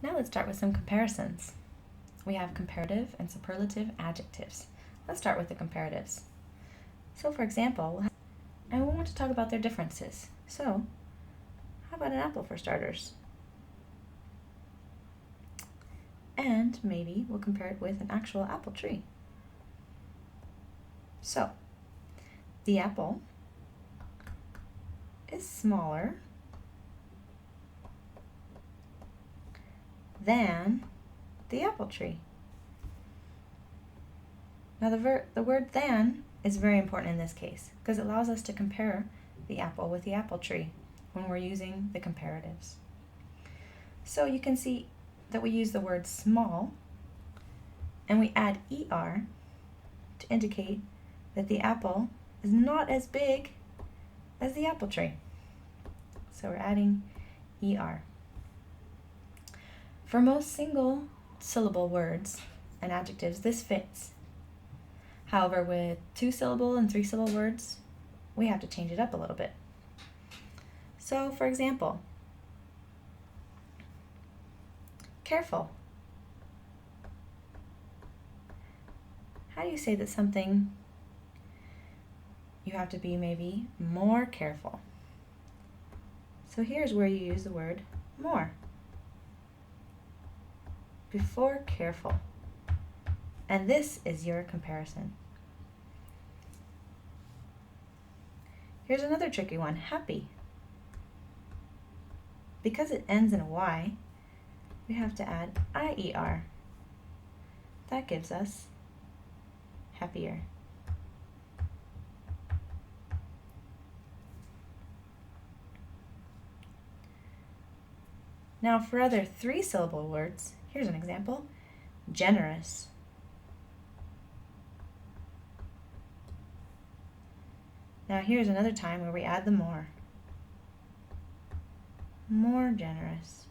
Now let's start with some comparisons. We have comparative and superlative adjectives. Let's start with the comparatives. So for example, we want to talk about their differences. So, how about an apple for starters? And maybe we'll compare it with an actual apple tree. So, the apple is smaller than the apple tree. Now the word than is very important in this case because it allows us to compare the apple with the apple tree when we're using the comparatives. So you can see that we use the word small and we add ER to indicate that the apple is not as big as the apple tree. So we're adding ER. For most single syllable words and adjectives, this fits. However, with 2-syllable and 3-syllable words, we have to change it up a little bit. So, for example, careful. How do you say that something you have to be maybe more careful? So here's where you use the word more before careful. And this is your comparison. Here's another tricky one, happy. Because it ends in a Y, we have to add IER. That gives us happier. Now for other 3-syllable words, here's an example, generous. Now here's another time where we add the more. More generous.